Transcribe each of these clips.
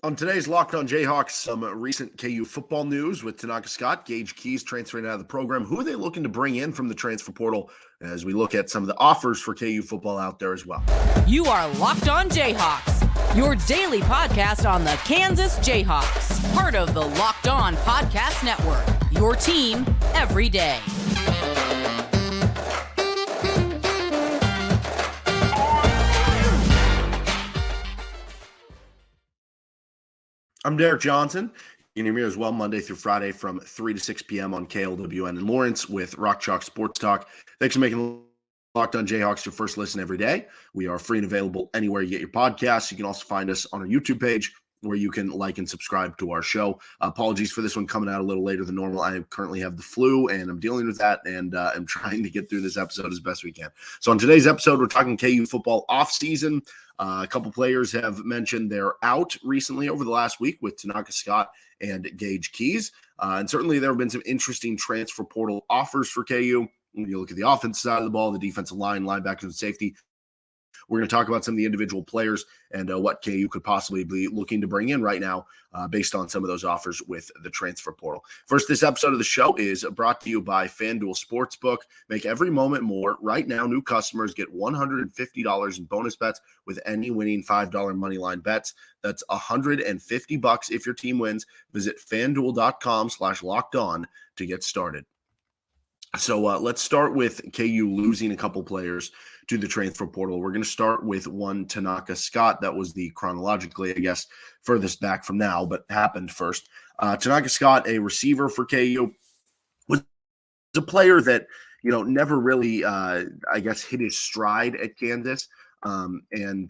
On today's Locked On Jayhawks, some recent KU football news with Tanaka Scott, Gage Keys transferring out of the program. Who are they looking to bring in from the transfer portal as we look at some of the offers for KU football out there as well? You are Locked On Jayhawks, your daily podcast on the Kansas Jayhawks, part of the Locked On Podcast Network, your team every day. I'm Derek Johnson. You can hear me as well Monday through Friday from 3 to 6 p.m. on KLWN in Lawrence with LockOnJhawks Sports Talk. Thanks for making Locked On Jayhawks your first listen every day. We are free and available anywhere you get your podcasts. You can also find us on our YouTube page where you can like and subscribe to our show. Apologies for this one coming out a little later than normal. I currently have the flu, and I'm dealing with that, and I'm trying to get through this episode as best we can. So on today's episode, we're talking KU football offseason. A couple players have mentioned they're out recently over the last week with Tanaka Scott and Gage Keys. And certainly there have been some interesting transfer portal offers for KU. When you look at the offensive side of the ball, the defensive line, linebackers, and safety, we're going to talk about some of the individual players and what KU could possibly be looking to bring in right now based on some of those offers with the transfer portal. First, this episode of the show is brought to you by FanDuel Sportsbook. Make every moment more. Right now, new customers get $150 in bonus bets with any winning $5 moneyline bets. That's $150 if your team wins. Visit FanDuel.com/lockedon to get started. So let's start with KU losing a couple players to the transfer portal. We're going to start with one Tanaka Scott. That was the chronologically, I guess, furthest back from now, but happened first. Tanaka Scott, a receiver for KU, was a player that, never really, hit his stride at Kansas. And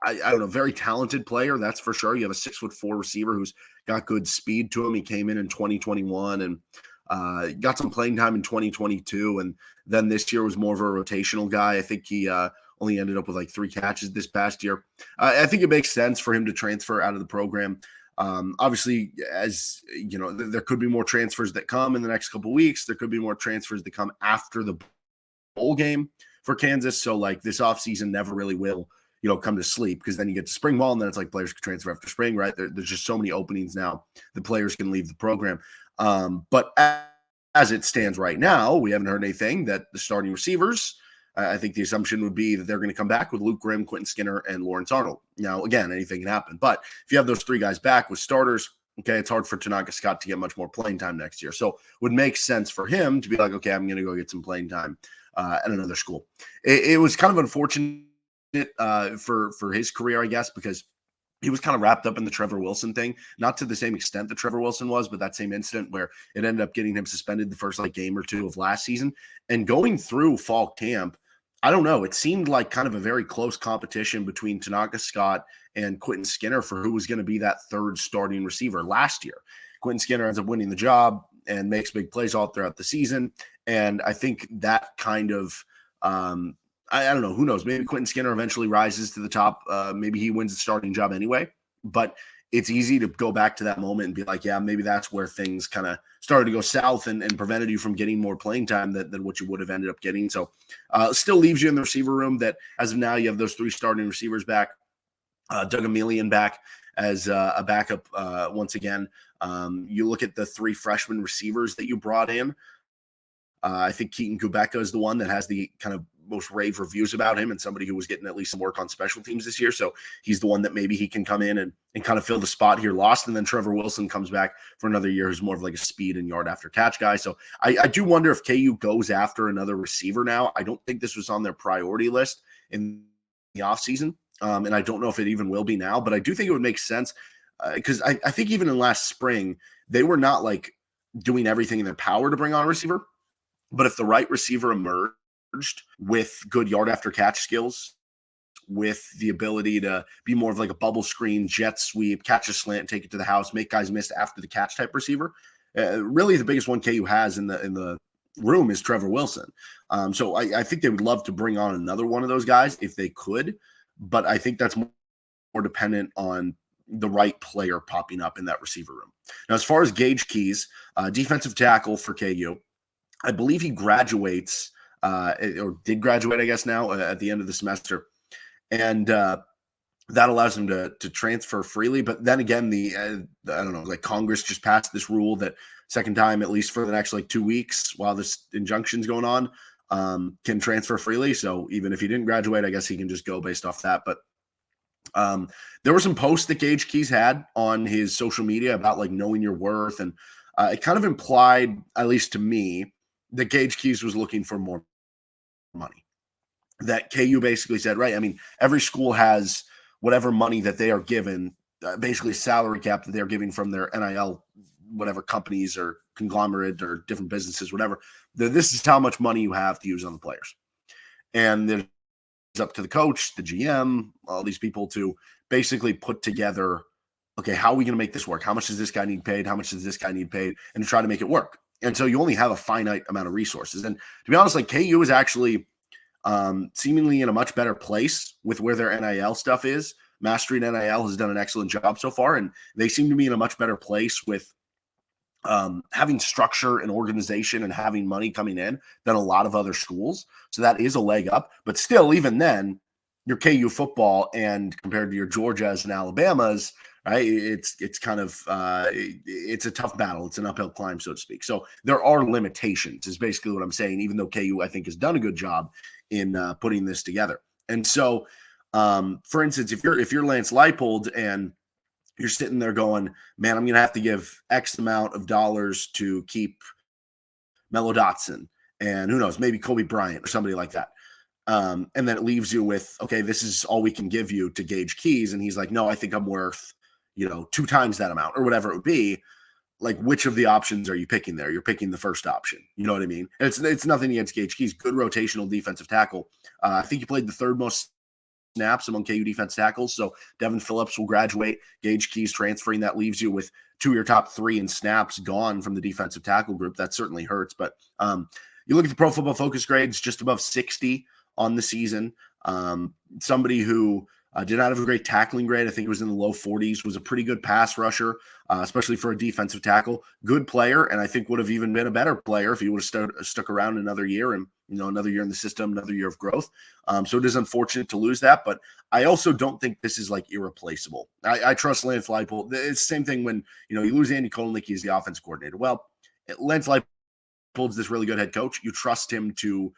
I don't know, very talented player, that's for sure. You have a 6'4" receiver who's got good speed to him. He came in 2021 and got some playing time in 2022, and then this year was more of a rotational guy. I think he only ended up with like 3 catches this past year. I think it makes sense for him to transfer out of the program. Obviously, as you know, there could be more transfers that come in the next couple of weeks. There could be more transfers that come after the bowl game for Kansas. So like this offseason never really will, come to sleep, because then you get to spring ball and then it's like players can transfer after spring, right? There's just so many openings now. The players can leave the program. But as it stands right now, we haven't heard anything that the starting receivers, I think the assumption would be that they're going to come back with Luke Grimm, Quentin Skinner, and Lawrence Arnold. Now, again, anything can happen. But if you have those 3 guys back with starters, okay, it's hard for Tanaka Scott to get much more playing time next year. So it would make sense for him to be like, okay, I'm going to go get some playing time at another school. It was kind of unfortunate for his career, I guess, because he was kind of wrapped up in the Trevor Wilson thing, not to the same extent that Trevor Wilson was, but that same incident where it ended up getting him suspended the first game or 2 of last season. And going through fall camp, I don't know, it seemed like kind of a very close competition between Tanaka Scott and Quentin Skinner for who was going to be that 3rd starting receiver last year. Quentin Skinner ends up winning the job and makes big plays all throughout the season. And I think that kind of I don't know. Who knows? Maybe Quentin Skinner eventually rises to the top. Maybe he wins the starting job anyway. But it's easy to go back to that moment and be like, yeah, maybe that's where things kind of started to go south and prevented you from getting more playing time than what you would have ended up getting. So still leaves you in the receiver room that as of now you have those 3 starting receivers back. Doug Emilian back as a backup once again. You look at the 3 freshman receivers that you brought in. I think Keaton Kubeka is the one that has the kind of most rave reviews about him and somebody who was getting at least some work on special teams this year. So he's the one that maybe he can come in and kind of fill the spot here lost. And then Trevor Wilson comes back for another year who's more of like a speed and yard after catch guy. So I do wonder if KU goes after another receiver now. I don't think this was on their priority list in the offseason. And I don't know if it even will be now, but I do think it would make sense because I think even in last spring, they were not like doing everything in their power to bring on a receiver. But if the right receiver emerged with good yard after catch skills, with the ability to be more of like a bubble screen, jet sweep, catch a slant, take it to the house, make guys miss after the catch type receiver, really the biggest one KU has in the room is Trevor Wilson. So I think they would love to bring on another one of those guys if they could, but I think that's more dependent on the right player popping up in that receiver room. Now, as far as Gage Keys, defensive tackle for KU, I believe he graduates or did graduate, I guess now at the end of the semester. And that allows him to transfer freely. But then again, I don't know, like Congress just passed this rule that second time, at least for the next like 2 weeks while this injunction's going on, can transfer freely. So even if he didn't graduate, I guess he can just go based off that. But there were some posts that Gage Keys had on his social media about like knowing your worth. And it kind of implied, at least to me, that Gage Keys was looking for more money. That KU basically said, right, I mean, every school has whatever money that they are given, basically salary cap that they're giving from their NIL, whatever companies or conglomerate or different businesses, whatever. This is how much money you have to use on the players. And then it's up to the coach, the GM, all these people to basically put together, okay, how are we going to make this work? How much does this guy need paid? How much does this guy need paid? And to try to make it work. And so you only have a finite amount of resources. And to be honest, like KU is actually seemingly in a much better place with where their NIL stuff is. Mastering NIL has done an excellent job so far, and they seem to be in a much better place with having structure and organization and having money coming in than a lot of other schools. So that is a leg up. But still, even then, your KU football and compared to your Georgias and Alabamas, right? It's kind of it's a tough battle. It's an uphill climb, so to speak. So there are limitations, is basically what I'm saying. Even though KU, I think, has done a good job in putting this together. And so, for instance, if you're Lance Leipold and you're sitting there going, man, I'm going to have to give X amount of dollars to keep Mello Dotson and who knows, maybe Kobe Bryant or somebody like that. And then it leaves you with, okay, this is all we can give you to Gage Keys. And he's like, no, I think I'm worth, 2 times that amount or whatever it would be. Like, which of the options are you picking there? You're picking the first option. You know what I mean? It's nothing against Gage Keys. Good rotational defensive tackle. I think he played the third most snaps among KU defense tackles. So Devin Phillips will graduate. Gage Keys transferring. That leaves you with 2 of your top 3 in snaps gone from the defensive tackle group. That certainly hurts. But you look at the Pro Football Focus grades, just above 60 on the season. Somebody who did not have a great tackling grade. I think it was in the low 40s, was a pretty good pass rusher, especially for a defensive tackle. Good player, and I think would have even been a better player if he would have stuck around another year and, another year in the system, another year of growth. So it is unfortunate to lose that, but I also don't think this is like irreplaceable. I trust Lance Leipold. It's the same thing when, you lose Andy Kotelnicki as the offense coordinator. Well, Lance Leipold's this really good head coach. You trust him to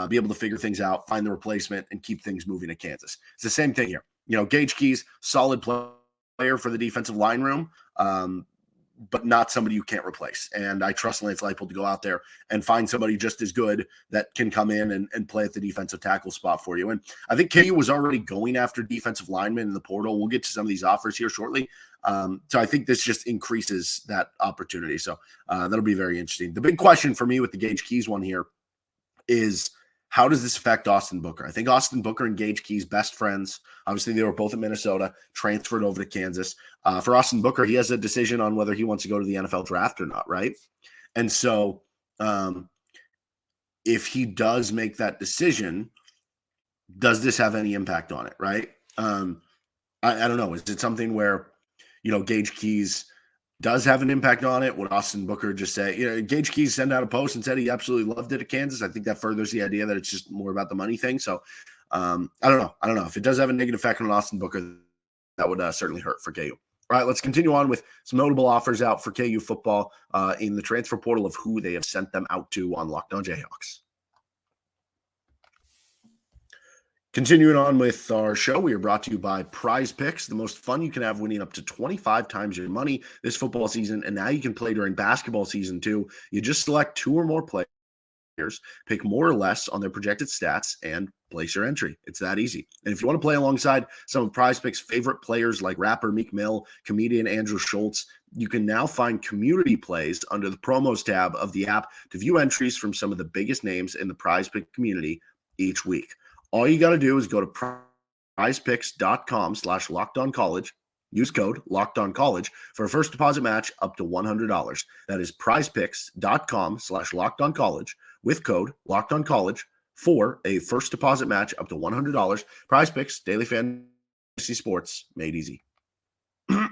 be able to figure things out, find the replacement, and keep things moving at Kansas. It's the same thing here. Gage Keys, solid player for the defensive line room, but not somebody you can't replace. And I trust Lance Leipold to go out there and find somebody just as good that can come in and play at the defensive tackle spot for you. And I think KU was already going after defensive linemen in the portal. We'll get to some of these offers here shortly. So I think this just increases that opportunity. So that'll be very interesting. The big question for me with the Gage Keys one here is, how does this affect Austin Booker? I think Austin Booker and Gage Keys, best friends. Obviously, they were both at Minnesota, transferred over to Kansas. For Austin Booker, he has a decision on whether he wants to go to the NFL draft or not, right? And so if he does make that decision, does this have any impact on it, right? I don't know. Is it something where, Gage Keys does have an impact on it? Would Austin Booker just say, Gage Keys sent out a post and said he absolutely loved it at Kansas. I think that furthers the idea that it's just more about the money thing. So I don't know. If it does have a negative effect on Austin Booker, that would certainly hurt for KU. All right, let's continue on with some notable offers out for KU football in the transfer portal of who they have sent them out to on Locked On Jayhawks. Continuing on with our show, we are brought to you by PrizePicks, the most fun you can have, winning up to 25 times your money this football season. And now you can play during basketball season too. You just select 2 or more players, pick more or less on their projected stats, and place your entry. It's that easy. And if you want to play alongside some of PrizePicks' favorite players like rapper Meek Mill, comedian Andrew Schultz, you can now find community plays under the promos tab of the app to view entries from some of the biggest names in the PrizePicks community each week. All you got to do is go to prizepicks.com/lockedoncollege. Use code LOCKEDONCollege for a first deposit match up to $100. That is prizepicks.com/lockedoncollege with code LOCKEDONCollege for a first deposit match up to $100. PrizePicks, daily fantasy sports made easy. All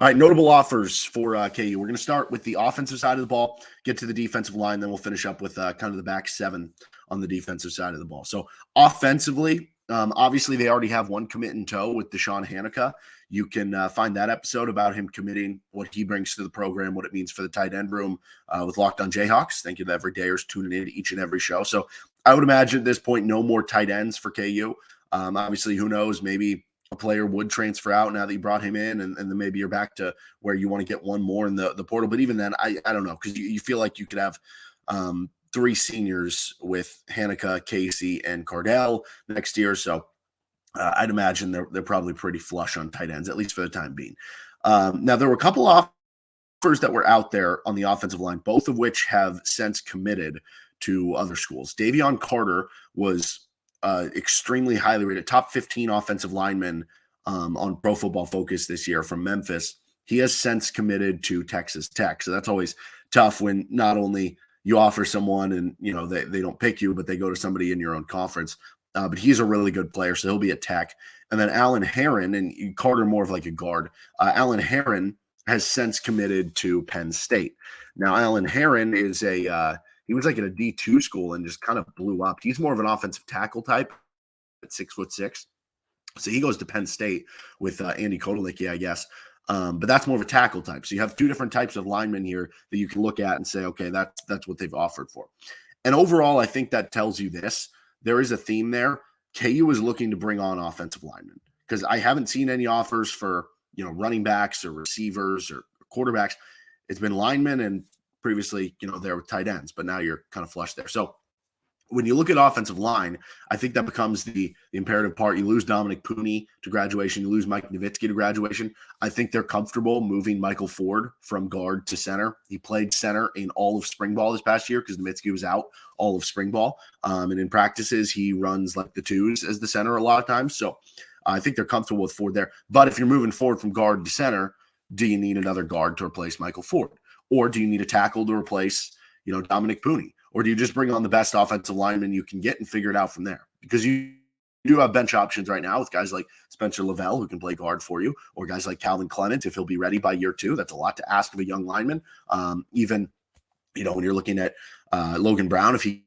right, notable offers for KU. We're going to start with the offensive side of the ball, get to the defensive line, then we'll finish up with kind of the back 7 on the defensive side of the ball. So offensively, Obviously, they already have one commit in tow with Deshaun Hanukkah. You can find that episode about him committing, what he brings to the program, what it means for the tight end room with Locked On Jayhawks. Thank you to every dayers tuning in to each and every show. So I would imagine at this point, no more tight ends for KU. Obviously, who knows? Maybe a player would transfer out now that you brought him in, and then maybe you're back to where you want to get one more in the portal. But even then, I don't know, because you feel like you could have three seniors with Hanukkah, Casey, and Cardell next year. So I'd imagine they're probably pretty flush on tight ends, at least for the time being. Now, there were a couple offers that were out there on the offensive line, both of which have since committed to other schools. Davion Carter was extremely highly rated, top 15 offensive lineman on Pro Football Focus this year from Memphis. He has since committed to Texas Tech. So that's always tough when not only you offer someone and, they don't pick you, but they go to somebody in your own conference. But he's a really good player, so he'll be at Tech. And then Alan Herron, and Carter more of like a guard. Alan Herron has since committed to Penn State. Now, Alan Herron is he was like at a D2 school and just kind of blew up. He's more of an offensive tackle type at 6'6". So he goes to Penn State with Andy Kotelicki, I guess. But that's more of a tackle type. So you have two different types of linemen here that you can look at and say, okay, that's what they've offered for. And overall, I think that tells you this. There is a theme there. KU is looking to bring on offensive linemen because I haven't seen any offers for, running backs or receivers or quarterbacks. It's been linemen and previously, there were tight ends, but now you're kind of flush there. So when you look at offensive line, I think that becomes the imperative part. You lose Dominic Pooney to graduation. You lose Mike Nowitzki to graduation. I think they're comfortable moving Michael Ford from guard to center. He played center in all of spring ball this past year because Nowitzki was out all of spring ball. And in practices, he runs like the twos as the center a lot of times. So I think they're comfortable with Ford there. But if you're moving Ford from guard to center, do you need another guard to replace Michael Ford? Or do you need a tackle to replace, Dominic Pooney? Or do you just bring on the best offensive lineman you can get and figure it out from there? Because you do have bench options right now with guys like Spencer Lavelle, who can play guard for you, or guys like Calvin Clement, if he'll be ready by year 2. That's a lot to ask of a young lineman. Even, when you're looking at Logan Brown, if he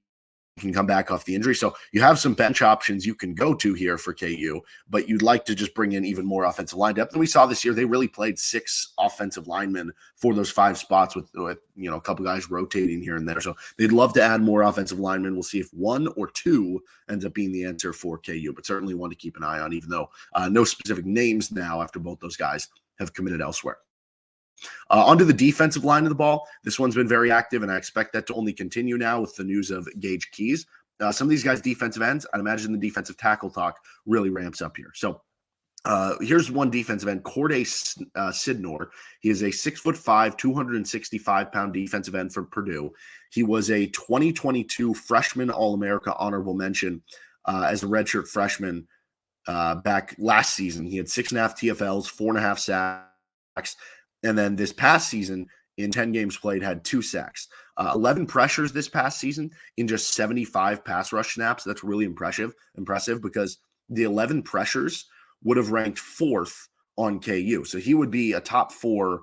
can come back off the injury. So you have some bench options you can go to here for KU, but you'd like to just bring in even more offensive line depth. And we saw this year, they really played 6 offensive linemen for those 5 spots with a couple guys rotating here and there. So they'd love to add more offensive linemen. We'll see if 1 or 2 ends up being the answer for KU, but certainly one to keep an eye on, even though no specific names now after both those guys have committed elsewhere. Onto the defensive line of the ball. This one's been very active, and I expect that to only continue now with the news of Gage Keys. Some of these guys, defensive ends, I'd imagine the defensive tackle talk really ramps up here. So here's one defensive end, Corday Sidnor. He is a 6'5", 265-pound defensive end from Purdue. He was a 2022 freshman All-America honorable mention as a redshirt freshman back last season. He had 6.5 TFLs, 4.5 sacks. And then this past season, in 10 games played, had 2 sacks. 11 pressures this past season in just 75 pass rush snaps. That's really impressive because the 11 pressures would have ranked 4th on KU. So he would be a top 4,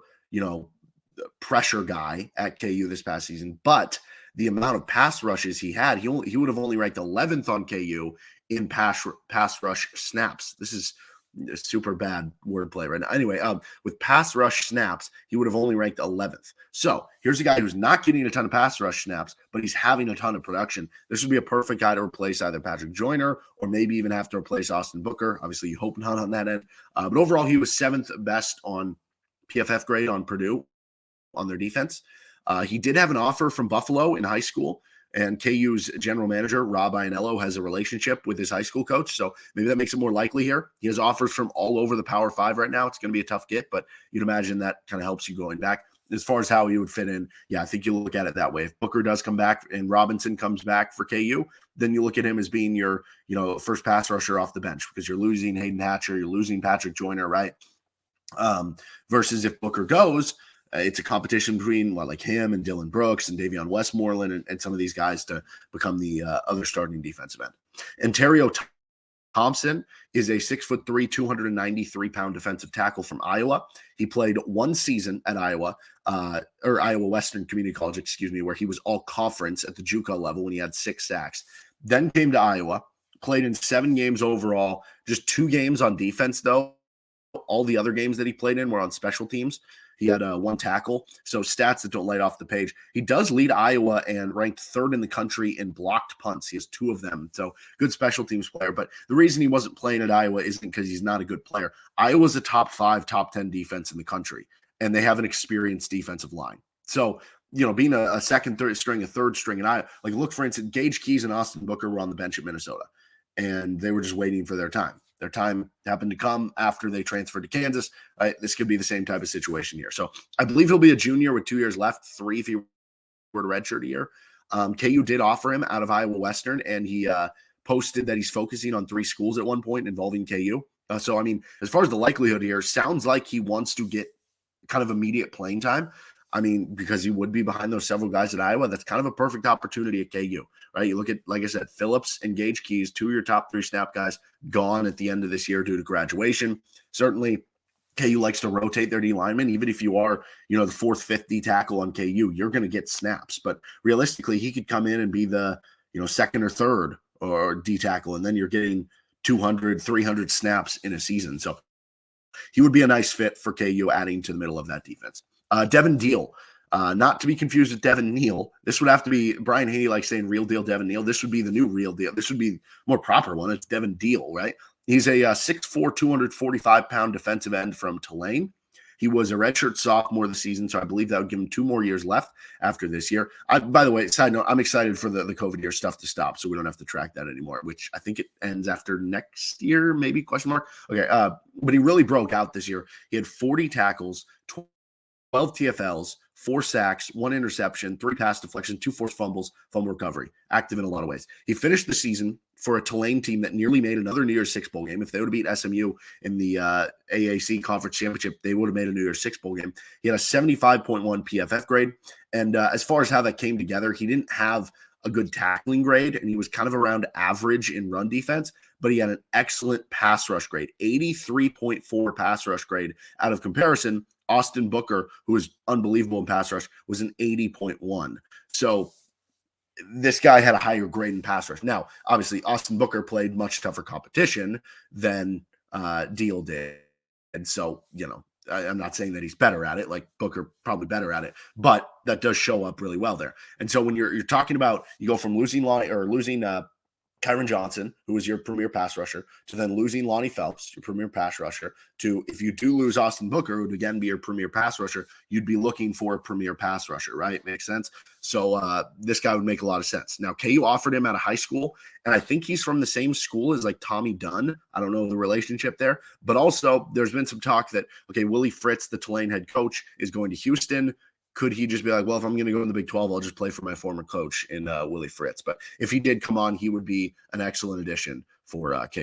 pressure guy at KU this past season. But the amount of pass rushes he had, he would have only ranked 11th on KU in pass rush snaps. This is super bad wordplay right now. Anyway, with pass rush snaps, he would have only ranked 11th. So here's a guy who's not getting a ton of pass rush snaps, but he's having a ton of production. This would be a perfect guy to replace either Patrick Joyner or maybe even have to replace Austin Booker. Obviously, you hope not on that end. But overall, he was 7th best on PFF grade on Purdue on their defense. He did have an offer from Buffalo in high school. And KU's general manager, Rob Ianello, has a relationship with his high school coach. So maybe that makes it more likely here. He has offers from all over the Power 5 right now. It's going to be a tough get, but you'd imagine that kind of helps you going back. As far as how he would fit in, I think you look at it that way. If Booker does come back and Robinson comes back for KU, then you look at him as being your, first pass rusher off the bench because you're losing Hayden Hatcher, you're losing Patrick Joyner, right? Versus if Booker goes, it's a competition between like him and Dylan Brooks and Davion Westmoreland and some of these guys to become the other starting defensive end. Ontario Thompson is a 6'3", 293-pound defensive tackle from Iowa. He played 1 season at Iowa Western Community College, where he was all conference at the JUCO level when he had 6 sacks. Then came to Iowa, played in 7 games overall, just 2 games on defense, though. All the other games that he played in were on special teams. He had 1 tackle, so stats that don't light off the page. He does lead Iowa and ranked 3rd in the country in blocked punts. He has 2 of them, so good special teams player. But the reason he wasn't playing at Iowa isn't because he's not a good player. Iowa's a top 5, top 10 defense in the country, and they have an experienced defensive line. So, being a second, third string, a third string in Iowa, like look, for instance, Gage Keys and Austin Booker were on the bench at Minnesota, and they were just waiting for their time. Their time happened to come after they transferred to Kansas. This could be the same type of situation here. So I believe he'll be a junior with 2 years left, 3 if he were to redshirt a year. KU did offer him out of Iowa Western, and he posted that he's focusing on 3 schools at one point involving KU. So, I mean, as far as the likelihood here, sounds like he wants to get kind of immediate playing time. I mean, because he would be behind those several guys at Iowa. That's kind of a perfect opportunity at KU, right? You look at, like I said, Phillips and Gage Keys, 2 of your top 3 snap guys gone at the end of this year due to graduation. Certainly, KU likes to rotate their D linemen. Even if you are, the 4th, 5th D tackle on KU, you're going to get snaps. But realistically, he could come in and be the, 2nd or 3rd or D tackle, and then you're getting 200, 300 snaps in a season. So he would be a nice fit for KU, adding to the middle of that defense. Devean Deal, not to be confused with Devin Neal. This would have to be Brian Haney, like saying real deal Devin Neal. This would be the new real deal. This would be more proper one. It's Devean Deal, right? He's a 6'4", 245-pound defensive end from Tulane. He was a redshirt sophomore this season, so I believe that would give him 2 more years left after this year. By the way, side note, I'm excited for the COVID year stuff to stop, so we don't have to track that anymore, which I think it ends after next year, maybe, question mark. Okay, but he really broke out this year. He had 40 tackles, 12 TFLs, 4 sacks, 1 interception, 3 pass deflections, 2 forced fumbles, fumble recovery. Active in a lot of ways. He finished the season for a Tulane team that nearly made another New Year's Six bowl game. If they would have beat SMU in the AAC Conference Championship, they would have made a New Year's Six bowl game. He had a 75.1 PFF grade. And as far as how that came together, he didn't have a good tackling grade, and he was kind of around average in run defense, but he had an excellent pass rush grade, 83.4 pass rush grade. Out of comparison, Austin Booker, who was unbelievable in pass rush, was an 80.1. So this guy had a higher grade in pass rush. Now, obviously, Austin Booker played much tougher competition than Deal did. And so, I'm not saying that he's better at it, like Booker probably better at it, but that does show up really well there. And so when you're talking about, you go from losing Kyron Johnson, who was your premier pass rusher, to then losing Lonnie Phelps, your premier pass rusher, to if you do lose Austin Booker, who would again be your premier pass rusher, you'd be looking for a premier pass rusher, right? Makes sense? So this guy would make a lot of sense. Now, KU offered him out of high school, and I think he's from the same school as like Tommy Dunn. I don't know the relationship there, but also there's been some talk that, okay, Willie Fritz, the Tulane head coach, is going to Houston. Could he just be like, well, if I'm going to go in the Big 12, I'll just play for my former coach in Willie Fritz? But if he did come on, he would be an excellent addition for KU.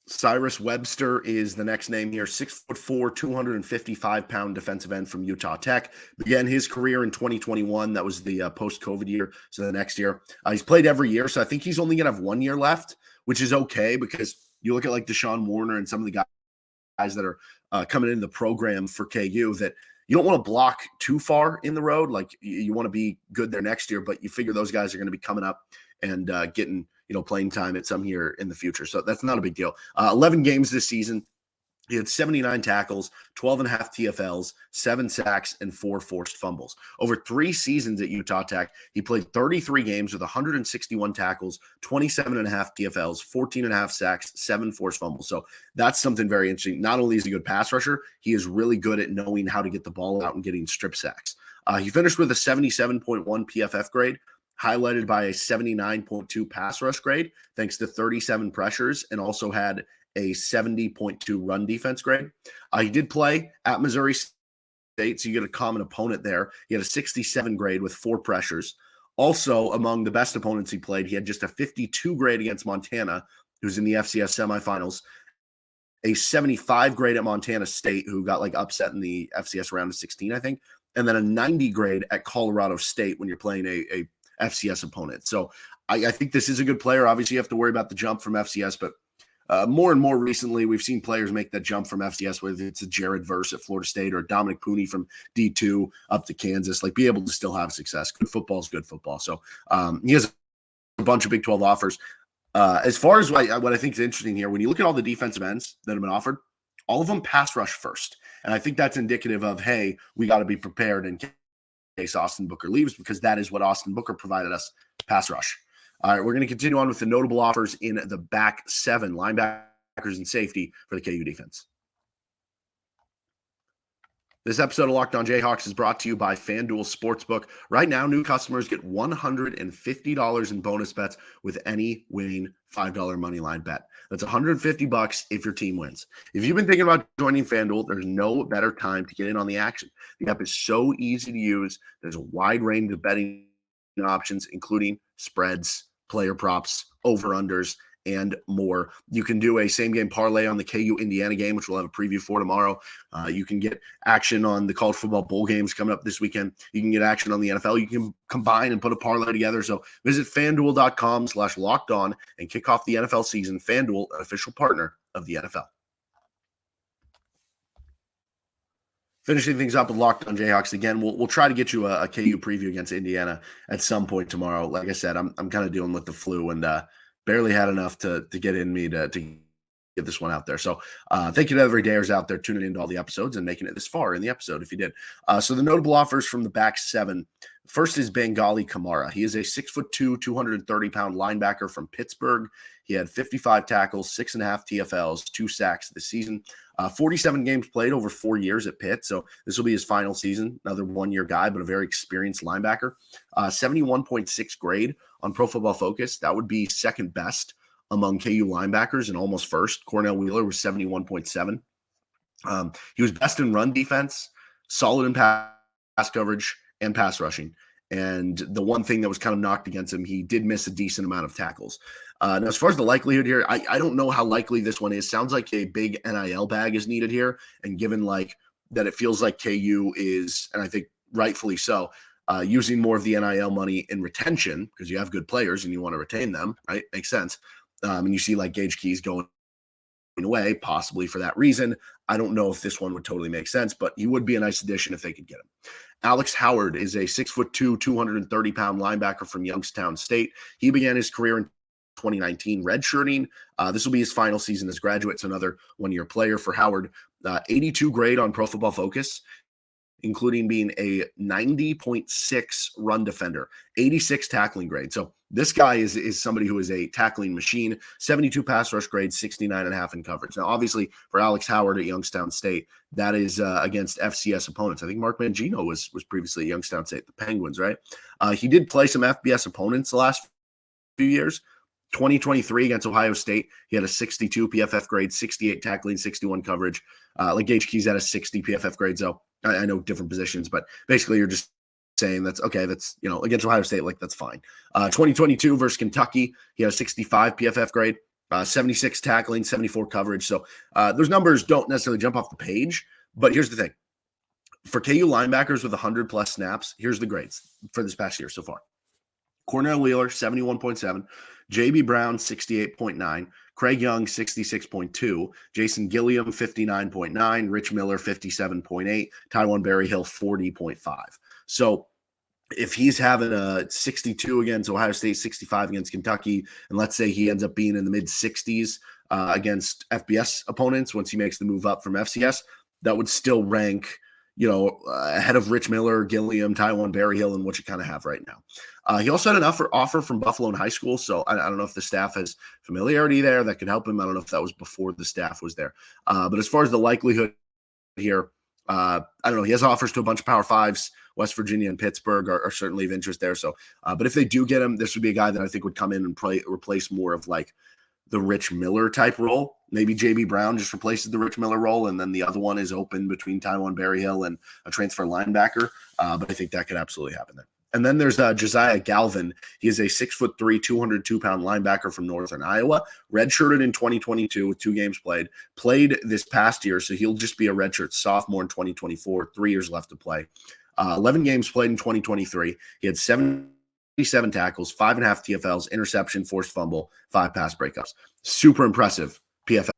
Cyrus Webster is the next name here, 6'4", 255-pound defensive end from Utah Tech. Began his career in 2021. That was the post-COVID year, so the next year. He's played every year, so I think he's only going to have 1 year left, which is okay because you look at like Deshaun Warner and some of the guys that are coming into the program for KU that you don't want to block too far in the road. Like you want to be good there next year, but you figure those guys are going to be coming up and getting, playing time at some here in the future. So that's not a big deal. 11 games this season. He had 79 tackles, 12 and a half TFLs, 7 sacks, and 4 forced fumbles. Over 3 seasons at Utah Tech, he played 33 games with 161 tackles, 27 and a half TFLs, 14 and a half sacks, 7 forced fumbles. So that's something very interesting. Not only is he a good pass rusher, he is really good at knowing how to get the ball out and getting strip sacks. He finished with a 77.1 PFF grade, highlighted by a 79.2 pass rush grade, thanks to 37 pressures, and also had a 70.2 run defense grade. He did play at Missouri State, so you get a common opponent there. He had a 67 grade with 4 pressures. Also, among the best opponents he played, he had just a 52 grade against Montana, who's in the FCS semifinals, a 75 grade at Montana State, who got upset in the FCS round of 16, I think, and then a 90 grade at Colorado State when you're playing a FCS opponent. So I think this is a good player. Obviously, you have to worry about the jump from FCS, but more and more recently, we've seen players make that jump from FCS, whether it's a Jared Verse at Florida State or Dominic Pooney from D2 up to Kansas, be able to still have success. Good football is good football. So he has a bunch of Big 12 offers. As far as what I think is interesting here, when you look at all the defensive ends that have been offered, all of them pass rush first. And I think that's indicative of, hey, we got to be prepared in case Austin Booker leaves, because that is what Austin Booker provided us, pass rush. All right, we're going to continue on with the notable offers in the back seven, linebackers and safety for the KU defense. This episode of Locked On Jayhawks is brought to you by FanDuel Sportsbook. Right now, new customers get $150 in bonus bets with any winning $5 moneyline bet. That's $150 if your team wins. If you've been thinking about joining FanDuel, there's no better time to get in on the action. The app is so easy to use. There's a wide range of betting options, including spreads, player props, over-unders, and more. You can do a same-game parlay on the KU Indiana game, which we'll have a preview for tomorrow. You can get action on the college football bowl games coming up this weekend. You can get action on the NFL. You can combine and put a parlay together. So visit FanDuel.com/lockedon and kick off the NFL season. FanDuel, an official partner of the NFL. Finishing things up with Locked On Jayhawks again, we'll try to get you a KU preview against Indiana at some point tomorrow. Like I said, I'm kind of dealing with the flu and barely had enough to get in me to get this one out there. So thank you to every dayers out there tuning into all the episodes and making it this far in the episode if you did. So the notable offers from the back seven. First is Bangally Kamara. He is a 6'2", 230-pound linebacker from Pittsburgh. He had 55 tackles, 6.5 TFLs, 2 sacks this season. 47 games played over 4 years at Pitt, so this will be his final season. Another one-year guy, but a very experienced linebacker. 71.6 grade on Pro Football Focus. That would be second best among KU linebackers and almost first. Cornell Wheeler was 71.7. He was best in run defense, solid in pass coverage, and pass rushing. And the one thing that was kind of knocked against him, he did miss a decent amount of tackles. Now, as far as the likelihood here, I don't know how likely this one is. Sounds like a big NIL bag is needed here. And given like that it feels like KU is, and I think rightfully so, using more of the NIL money in retention, because you have good players and you want to retain them, right? Makes sense. And you see like Gage Keys going away, possibly for that reason. I don't know if this one would totally make sense, but he would be a nice addition if they could get him. Alex Howard is a 6'2", 230-pound linebacker from Youngstown State. He began his career in 2019 redshirting. This will be his final season as graduate, so another one-year player for Howard. 82 grade on Pro Football Focus, including being a 90.6 run defender, 86 tackling grade. So this guy is somebody who is a tackling machine, 72 pass rush grade, 69.5 in coverage. Now, obviously, for Alex Howard at Youngstown State, that is against FCS opponents. I think Mark Mangino was previously at Youngstown State, the Penguins, right? He did play some FBS opponents the last few years. 2023 against Ohio State, he had a 62 PFF grade, 68 tackling, 61 coverage. Like Gage Keys had a 60 PFF grade. So I know different positions, but basically you're just saying that's okay. That's, against Ohio State, like that's fine. 2022 versus Kentucky, he had a 65 PFF grade, 76 tackling, 74 coverage. So those numbers don't necessarily jump off the page, but here's the thing. For KU linebackers with 100 plus snaps, here's the grades for this past year so far. Cornell Wheeler, 71.7. J.B. Brown, 68.9. Craig Young, 66.2. Jason Gilliam, 59.9. Rich Miller, 57.8. Taiwan Berryhill, 40.5. So if he's having a 62 against Ohio State, 65 against Kentucky, and let's say he ends up being in the mid-60s against FBS opponents once he makes the move up from FCS, that would still rank ahead of Rich Miller, Gilliam, Taiwan Berryhill, and what you kind of have right now. He also had an offer from Buffalo in high school, so I don't know if the staff has familiarity there that could help him. I don't know if that was before the staff was there. But as far as the likelihood here, I don't know. He has offers to a bunch of Power Fives. West Virginia and Pittsburgh are certainly of interest there. So, but if they do get him, this would be a guy that I think would come in and replace more of like the Rich Miller type role. Maybe J.B. Brown just replaces the Rich Miller role, and then the other one is open between Taiwan Berryhill and a transfer linebacker. But I think that could absolutely happen there. And then there's Josiah Galvin. He is a 6'3", 202-pound linebacker from Northern Iowa. Redshirted in 2022 with 2 games played this past year, so he'll just be a redshirt sophomore in 2024, 3 years left to play. 11 games played in 2023. He had 77 tackles, 5.5 TFLs, interception, forced fumble, 5 pass breakups. Super impressive PFF.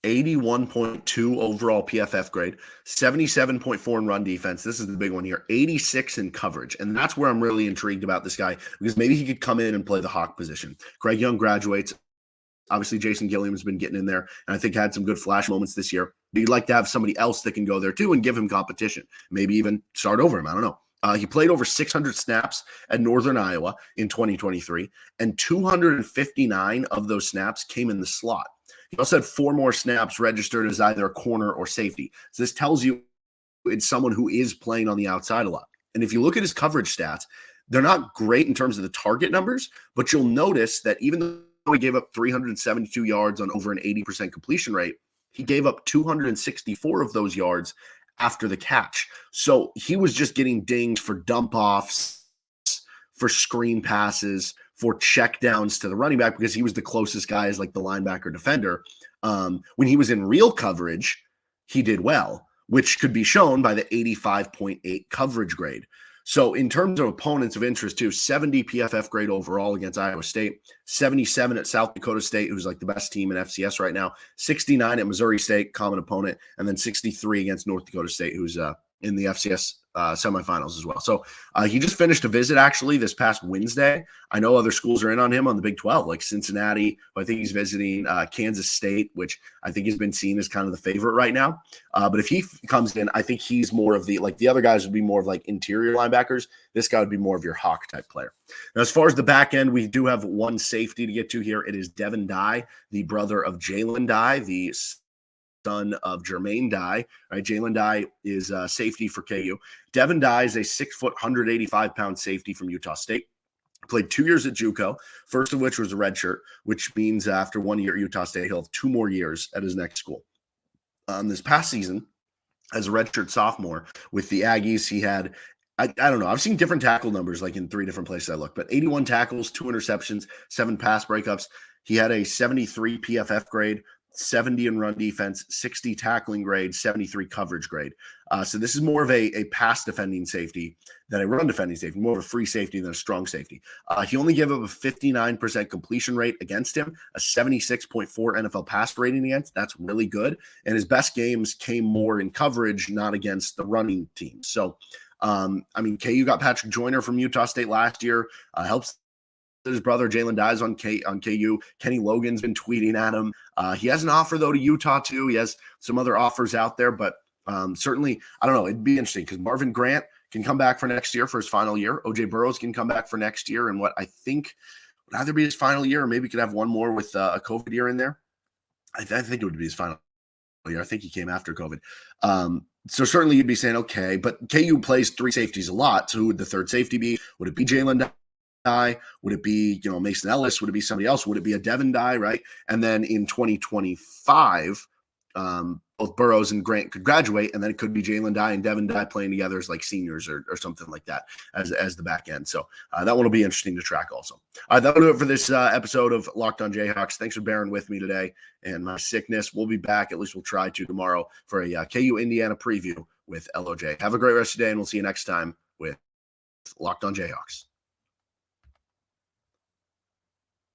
81.2 overall PFF grade, 77.4 in run defense. This is the big one here, 86 in coverage. And that's where I'm really intrigued about this guy, because maybe he could come in and play the Hawk position. Craig Young graduates. Obviously, Jason Gilliam's been getting in there, and I think had some good flash moments this year. But you'd like to have somebody else that can go there too and give him competition. Maybe even start over him. I don't know. He played over 600 snaps at Northern Iowa in 2023, and 259 of those snaps came in the slot. He also had 4 more snaps registered as either a corner or safety. So this tells you it's someone who is playing on the outside a lot. And if you look at his coverage stats, they're not great in terms of the target numbers, but you'll notice that even though he gave up 372 yards on over an 80% completion rate, he gave up 264 of those yards after the catch. So he was just getting dinged for dump offs, for screen passes, for check downs to the running back, because he was the closest guy as like the linebacker defender. When he was in real coverage, he did well, which could be shown by the 85.8 coverage grade. So in terms of opponents of interest too, 70 PFF grade overall against Iowa State, 77 at South Dakota State, who's like the best team in FCS right now, 69 at Missouri State, common opponent, and then 63 against North Dakota State, who's in the FCS semifinals as well. So he just finished a visit actually this past Wednesday. I know other schools are in on him on the Big 12, like Cincinnati, who I think he's visiting, Kansas State, which I think has been seen as kind of the favorite right now. But if he comes in, I think he's more of the, like the other guys would be more of like interior linebackers. This guy would be more of your Hawk type player. Now, as far as the back end, we do have one safety to get to here. It is Devin Dye, the brother of Jalen Dye, the son of Jermaine Dye, right? Jalen Dye is safety for KU. Devin Dye is a 6 foot, 185-pound safety from Utah State. Played 2 years at JUCO, first of which was a red shirt, which means after 1 year at Utah State, he'll have 2 more years at his next school. This past season, as a redshirt sophomore with the Aggies, he had, I don't know, I've seen different tackle numbers like in 3 different places I look, but 81 tackles, 2 interceptions, 7 pass breakups. He had a 73 PFF grade, 70 in run defense, 60 tackling grade, 73 coverage grade. So this is more of a pass defending safety than a run defending safety, more of a free safety than a strong safety. He only gave up a 59% completion rate against him, a 76.4 NFL pass rating against. That's really good. And his best games came more in coverage, not against the running team. So, KU got Patrick Joyner from Utah State last year, helps his brother Jalen Dye's on KU. Kenny Logan's been tweeting at him. He has an offer, though, to Utah, too. He has some other offers out there, but certainly, I don't know, it'd be interesting because Marvin Grant can come back for next year for his final year. OJ Burroughs can come back for next year, and what I think would either be his final year or maybe could have one more with a COVID year in there. I think it would be his final year. I think he came after COVID. So certainly you'd be saying, okay, but KU plays 3 safeties a lot. So who would the third safety be? Would it be Jalen Dye? Would it be, Mason Ellis? Would it be somebody else? Would it be a Devin Dye, right? And then in 2025, both Burroughs and Grant could graduate, and then it could be Jalen Dye and Devin Dye playing together as like seniors or something like that as the back end. So that one will be interesting to track also. All right, that'll do it for this episode of Locked On Jayhawks. Thanks for bearing with me today and my sickness. We'll be back, at least we'll try to tomorrow, for a KU Indiana preview with LOJ. Have a great rest of your day, and we'll see you next time with Locked On Jayhawks.